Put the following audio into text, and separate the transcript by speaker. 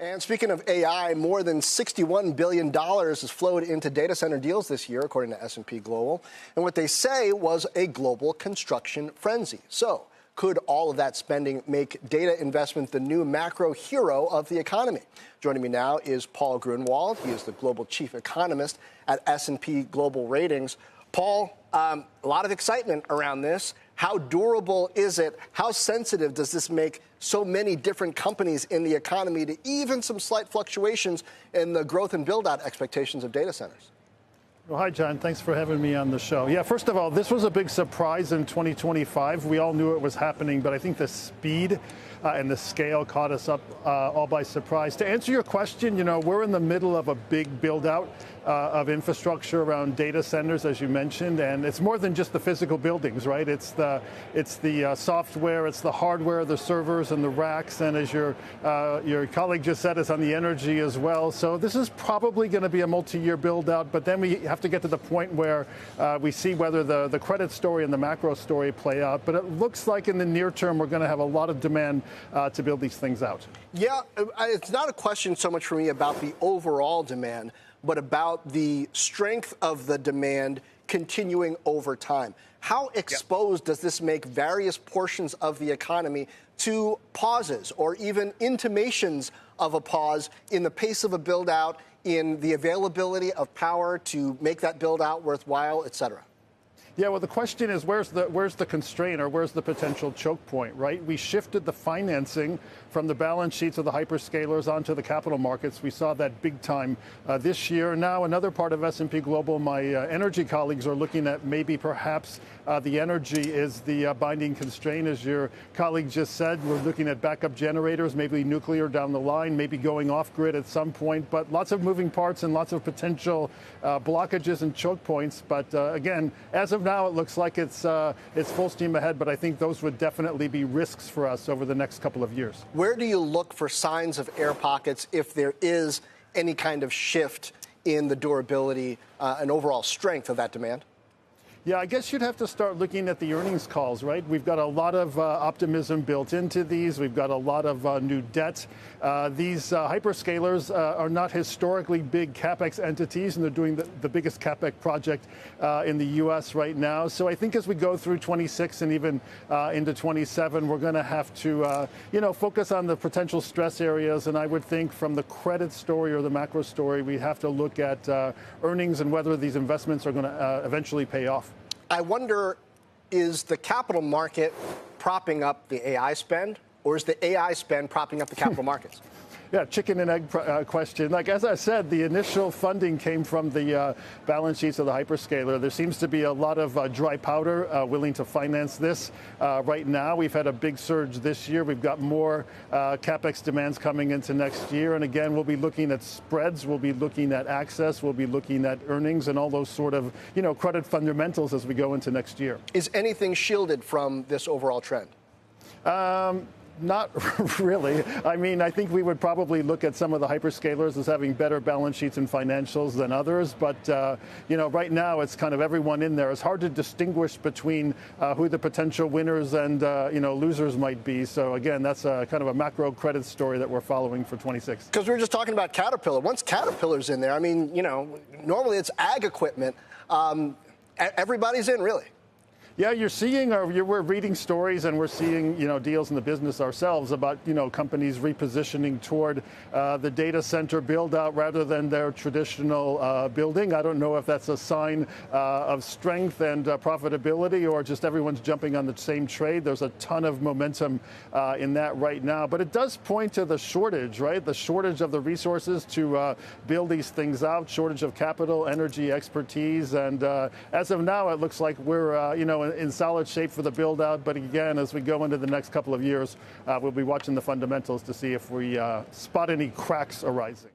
Speaker 1: And speaking of AI, more than $61 billion has flowed into data center deals this year, according to S&P Global. And what they say was a global construction frenzy. So could all of that spending make data investment the new macro hero of the economy? Joining me now is Paul Gruenwald. He is the global chief economist at S&P Global Ratings. Paul, a lot of excitement around this. How durable is it? How sensitive does this make so many different companies in the economy to even some slight fluctuations in the growth and build-out expectations of data centers?
Speaker 2: Well, hi, John. Thanks for having me on the show. Yeah, first of all, this was a big surprise in 2025. We all knew it was happening, but I think the speed and the scale caught us up all by surprise. To answer your question, we're in the middle of a big build-out of infrastructure around data centers, as you mentioned, and it's more than just the physical buildings, right? It's the software, it's the hardware, the servers, and the racks, and as your colleague just said, it's on the energy as well. So this is probably going to be a multi-year build-out, but then we have to get to the point where we see whether the credit story and the macro story play out. But it looks like in the near term, we're going to have a lot of demand to build these things out. Yeah,
Speaker 1: it's not a question so much for me about the overall demand, but about the strength of the demand continuing over time. How exposed does this make various portions of the economy to pauses or even intimations of a pause in the pace of a build-out, in the availability of power to make that build-out worthwhile, et cetera?
Speaker 2: Yeah, well, the question is, where's the constraint or where's the potential choke point, right? We shifted the financing from the balance sheets of the hyperscalers onto the capital markets. We saw that big time this year. Now, another part of S&P Global, my energy colleagues are looking at maybe perhaps the energy is the binding constraint. As your colleague just said, we're looking at backup generators, maybe nuclear down the line, maybe going off grid at some point, but lots of moving parts and lots of potential blockages and choke points. But again, as of now, it looks like it's full steam ahead, but I think those would definitely be risks for us over the next couple of years.
Speaker 1: Where do you look for signs of air pockets if there is any kind of shift in the durability and overall strength of that demand?
Speaker 2: Yeah, I guess you'd have to start looking at the earnings calls, right? We've got a lot of optimism built into these. We've got a lot of new debt. These hyperscalers are not historically big CapEx entities, and they're doing the biggest CapEx project in the U.S. right now. So I think as we go through 26 and even into 27, we're going to have to, focus on the potential stress areas. And I would think from the credit story or the macro story, we have to look at earnings and whether these investments are going to eventually pay off.
Speaker 1: I wonder, is the capital market propping up the AI spend, or is the AI spend propping up the capital markets?
Speaker 2: Yeah, chicken and egg question. Like, as I said, the initial funding came from the balance sheets of the hyperscaler. There seems to be a lot of dry powder willing to finance this right now. We've had a big surge this year. We've got more CapEx demands coming into next year. And again, we'll be looking at spreads. We'll be looking at access. We'll be looking at earnings and all those sort of, credit fundamentals as we go into next year.
Speaker 1: Is anything shielded from this overall trend?
Speaker 2: Not really. I mean, I think we would probably look at some of the hyperscalers as having better balance sheets and financials than others. But, right now it's kind of everyone in there. It's hard to distinguish between who the potential winners and, losers might be. So, again, that's kind of a macro credit story that we're following for 26.
Speaker 1: Because we were just talking about Caterpillar. Once Caterpillar's in there, I mean, normally it's ag equipment. Everybody's in, really.
Speaker 2: Yeah, we're reading stories and we're seeing, deals in the business ourselves about, companies repositioning toward the data center build out rather than their traditional building. I don't know if that's a sign of strength and profitability or just everyone's jumping on the same trade. There's a ton of momentum in that right now, but it does point to the shortage, right? The shortage of the resources to build these things out, shortage of capital, energy, expertise. And as of now, it looks like we're, in solid shape for the build out. But again, as we go into the next couple of years, we'll be watching the fundamentals to see if we spot any cracks arising.